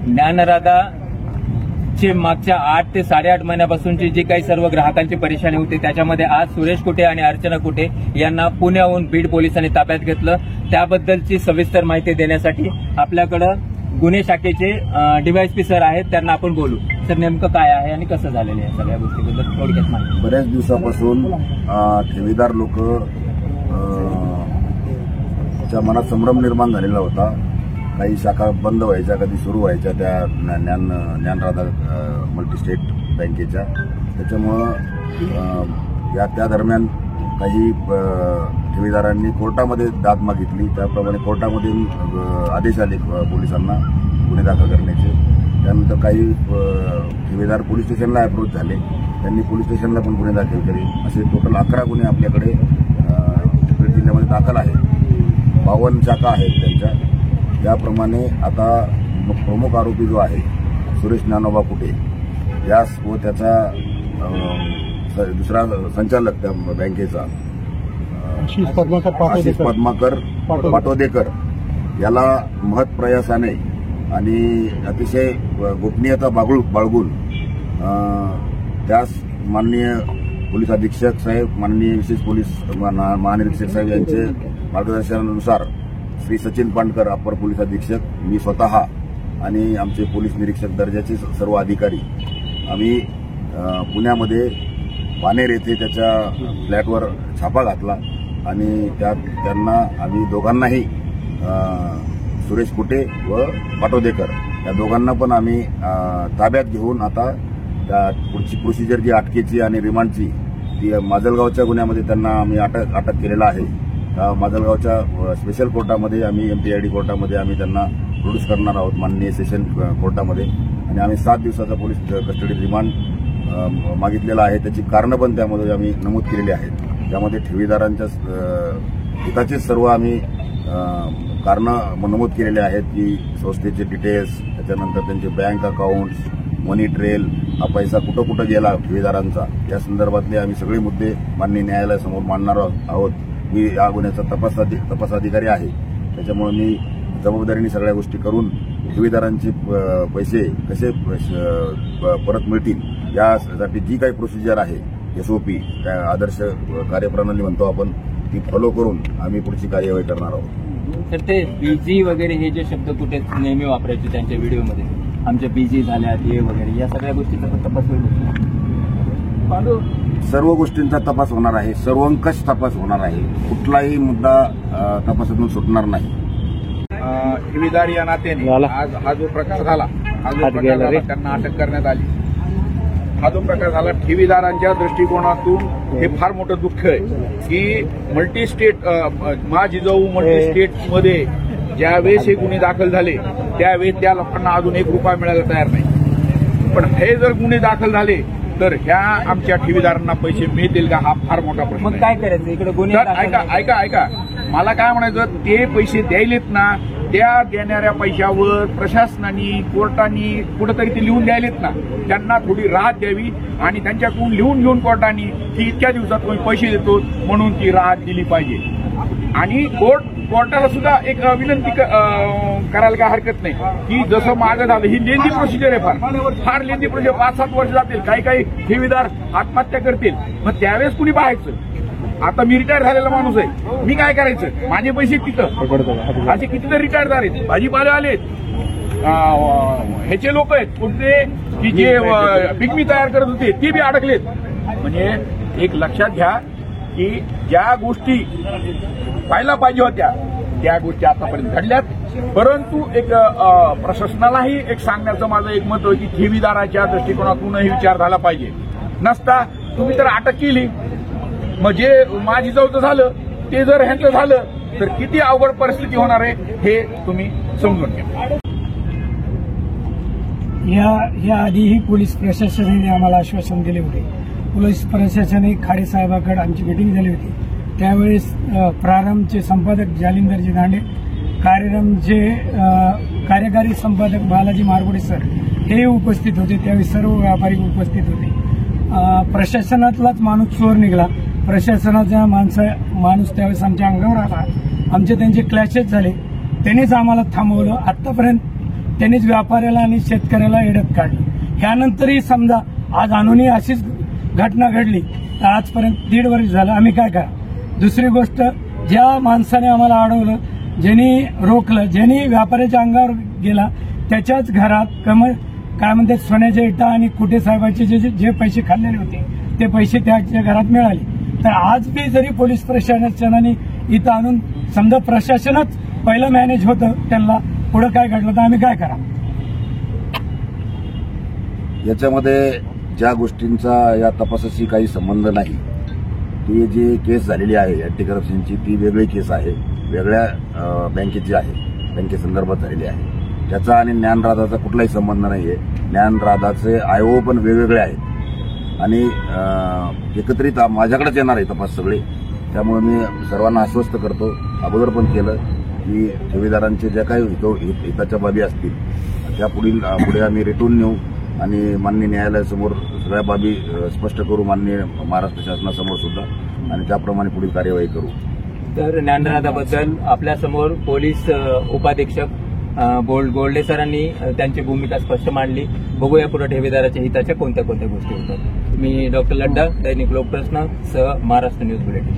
ज्ञानराधा चे मागच्या 8 ते 8.5 महिन्यापासूनची जी काही सर्व ग्राहकांची परेशानी होती त्याच्यामध्ये आज सुरेश कुटे आणि अर्चना कुटे यांना पुण्याहून बीड पोलिसांनी ताब्यात घेतलं। त्याबद्दलची सविस्तर माहिती देण्यासाठी आपल्याकडे गुन्हे शाखेचे डीवायएसपी सर आहेत, त्यांना आपण बोलू। सर, नेमकं काय आहे आणि कसं झालेलं आहे सगळ्या गोष्टीबद्दल थोडक्यात माहिती। बऱ्याच दिवसापासून ठेवीदार लोक च्या मनात संभ्रम निर्माण झालेला होता। काही शाखा बंद व्हायच्या, कधी सुरू व्हायच्या त्या ज्ञानराधा मल्टीस्टेट बँकेच्या। त्याच्यामुळं त्या दरम्यान काही ठेवीदारांनी कोर्टामध्ये दाद मागितली, त्याप्रमाणे कोर्टामधून आदेश आले पोलिसांना गुन्हे दाखल करण्याचे। त्यानंतर काही ठेवीदार पोलीस स्टेशनला अप्रोच झाले, त्यांनी पोलीस स्टेशनला पण गुन्हे दाखल केले। असे टोटल 11 गुन्हे आपल्याकडे बीड जिल्ह्यामध्ये दाखल आहेत। 52 शाखा आहेत त्यांच्या। त्याप्रमाणे आता प्रमुख आरोपी जो आहे सुरेश ज्ञानोबा कुटे यास व त्याचा दुसरा संचालक त्या बँकेचा आशिष पद्माकर पाटोदेकर याला महत् प्रयासाने आणि अतिशय गोपनीयता बाळगून त्यास माननीय पोलीस अधीक्षक साहेब, माननीय विशेष पोलीस महानिरीक्षक साहेब यांचे मार्गदर्शनानुसार श्री सचिन पांडकर अप्पर पोलीस अधीक्षक, मी स्वतः आणि आमचे पोलीस निरीक्षक दर्जाचे सर्व अधिकारी आम्ही पुण्यामध्ये पानेर येथे त्याच्या फ्लॅटवर छापा घातला आणि त्यांना आम्ही दोघांनाही सुरेश कुटे व पाटोदेकर या दोघांना पण आम्ही ताब्यात घेऊन आता त्या पुढची प्रोसिजर जी अटकेची आणि रिमांडची ती माजलगावच्या गुन्ह्यामध्ये त्यांना आम्ही अटक केलेला आहे। माजलगावच्या स्पेशल कोर्टामध्ये आम्ही MPID कोर्टामध्ये आम्ही त्यांना प्रोड्यूस करणार आहोत माननीय सेशन कोर्टामध्ये। आणि आम्ही 7 दिवसाचा पोलीस कस्टडी रिमांड मागितलेला आहे। त्याची कारणं पण त्यामध्ये आम्ही नमूद केलेली आहेत। त्यामध्ये ठेवीदारांच्या हिताचे सर्व आम्ही कारणं नमूद केलेले आहेत की संस्थेचे डिटेल्स, त्याच्यानंतर त्यांचे बँक अकाउंट्स, मनी ट्रेल, हा पैसा कुठं कुठं गेला ठेवीदारांचा, या संदर्भातले आम्ही सगळे मुद्दे माननीय न्यायालयासमोर मांडणार आहोत। मी या गुन्ह्याचा तपास अधिकारी आहे, त्याच्यामुळे मी जबाबदारीने सगळ्या गोष्टी करून ठेवीदारांचे पैसे कसे परत मिळतील यासाठी जी काही प्रोसिजर आहे SOP आदर्श कार्यप्रणाली म्हणतो आपण, ती फॉलो करून आम्ही पुढची कार्यवाही करणार आहोत। तर ते बीजी वगैरे हे जे शब्द कुठे नेहमी वापरायचे त्यांच्या व्हिडिओमध्ये, आमच्या बीजी झाल्या हे वगैरे, या सगळ्या गोष्टीचा तपास होईल। सर्व गोष्टींचा तपास होणार आहे, सर्वंकष तपास होणार आहे, कुठलाही मुद्दा तपासातून सुटणार नाही। ठेवीदार या नात्याने आज हा जो प्रकार झाला, त्यांना अटक करण्यात आली, हा जो प्रकार झाला ठेवीदारांच्या दृष्टिकोनातून हे फार मोठं दुःख आहे की मल्टीस्टेट जिजाऊ मल्टीस्टेटमध्ये ज्यावेळेस हे गुन्हे दाखल झाले त्यावेळेस त्या लोकांना अजून 1 रुपया मिळायला तयार नाही। पण हे जर गुन्हे दाखल झाले तर ह्या आमच्या ठेवीदारांना पैसे मिळतील का, हा फार मोठा प्रश्न। मग काय करायचं इकडे गुन्हे? ऐका मला काय म्हणायचं, ते पैसे द्यायलेत ना, त्या देणाऱ्या पैशावर प्रशासनाने कोर्टाने कुठेतरी ते लिहून द्यायलेत ना, त्यांना थोडी राहत द्यावी आणि त्यांच्याकडून लिहून घेऊन कोर्टाने की इतक्या दिवसात तुम्ही पैसे देतो म्हणून ती राहत दिली पाहिजे। आणि कोर्टाला सुद्धा एक विनंती करायला काय हरकत नाही की जसं मागं झालं, ही लेंदी प्रोसिजर आहे, फार लेंदी प्रोसिजर, 5-7 वर्ष जातील, काही ठेवीदार आत्महत्या करतील, मग त्यावेळेस कुणी पाहायचं। आता मी रिटायर झालेला माणूस आहे, मी काय करायचं, माझे पैसे तिथं असे कितीतरी रिटायर आहेत, भाजीपाले आलेत, ह्याचे लोक आहेत कोणते की जे पिकमी तयार करत होते ते बी अडकलेत। म्हणजे एक लक्षात घ्या की ज्या गोष्टी व्हायला पाहिजे होत्या त्या गोष्टी आतापर्यंत घडल्यात, परंतु एक प्रशासनालाही एक सांगण्याचं माझं एक मत होतं की ठेवीदाराच्या दृष्टिकोनातूनही विचार झाला पाहिजे। नसता तुम्ही तर अटक केली, मग जे माझी जवळ झालं ते जर ह्यांचं झालं तर किती अवघड परिस्थिती होणार आहे हे तुम्ही समजून घ्या। या आधीही पोलीस प्रशासनाने आम्हाला आश्वासन दिले होते। पोलीस प्रशासनाने खाडे साहेबांकडे आमची मीटिंग झाली होती, त्यावेळेस प्रारंभचे संपादक जालिंदरजी दांडे, कार्यक्रमचे कार्यकारी संपादक बालाजी मारगुडे सर हे उपस्थित होते। त्यावेळी सर्व व्यापारी उपस्थित होते। प्रशासनातलाच माणूस चोर निघाला, प्रशासनाचा माणूस त्यावेळेस आमच्या अंगावर आला, आमचे त्यांचे क्लॅशेस झाले, त्यानेच आम्हाला थांबवलं। आतापर्यंत त्यांनीच व्यापाऱ्याला आणि शेतकऱ्याला एडत काढलं. त्यानंतरही समजा आज आणूनही अशीच घटना घडली तर आजपर्यंत 1.5 वर्ष झालं आम्ही काय करा. दुसरी गोष्ट, ज्या माणसाने आम्हाला अडवलं, ज्यांनी रोखलं, ज्यांनी व्यापाऱ्याच्या अंगावर गेला, त्याच्याच घरात काय म्हणतात सोन्याच्या इटा आणि कुटे साहेबांचे जे पैसे खाल्लेले होते ते पैसे त्याच्या घरात मिळाले. तर आज बी जरी पोलीस प्रशासनाने इथं आणून समजा प्रशासनच पहिलं मॅनेज होतं, त्यांना पुढे काय घडलं तर आम्ही काय करा. याच्यामध्ये ज्या गोष्टींचा या तपासाशी काही संबंध नाही, ती जी केस झालेली आहे अँटी करप्शनची, ती वेगळी केस आहे, वेगळ्या बँकेची आहे, बँकेसंदर्भात झालेली आहे. त्याचा आणि ज्ञानराधाचा कुठलाही संबंध नाहीये. ज्ञानराधाचे आयओ पण वेगवेगळे आहेत आणि एकत्रित माझ्याकडेच येणार आहे तपास सगळे. त्यामुळे मी सर्वांना आश्वस्त करतो, अगोदर पण केलं, की ठेवीदारांचे ज्या काही हिताच्या बाबी असतील त्या पुढे आम्ही रेटून नेऊ आणि माननीय न्यायालयासमोर सगळ्या बाबी स्पष्ट करू, माननीय महाराष्ट्र शासनासमोर सुद्धा, आणि त्याप्रमाणे पुढील कार्यवाही करू. तर ज्ञानराधाबद्दल आपल्यासमोर पोलीस उपाधीक्षक गोल्डे सरांनी त्यांची भूमिका स्पष्ट मांडली. बघूया पुढे ठेवीदाराच्या हिताच्या कोणत्या कोणत्या गोष्टी होतात. मी डॉक्टर लड्डा, दैनिक लोकप्रश्न सह महाराष्ट्र न्यूज बुलेटिन.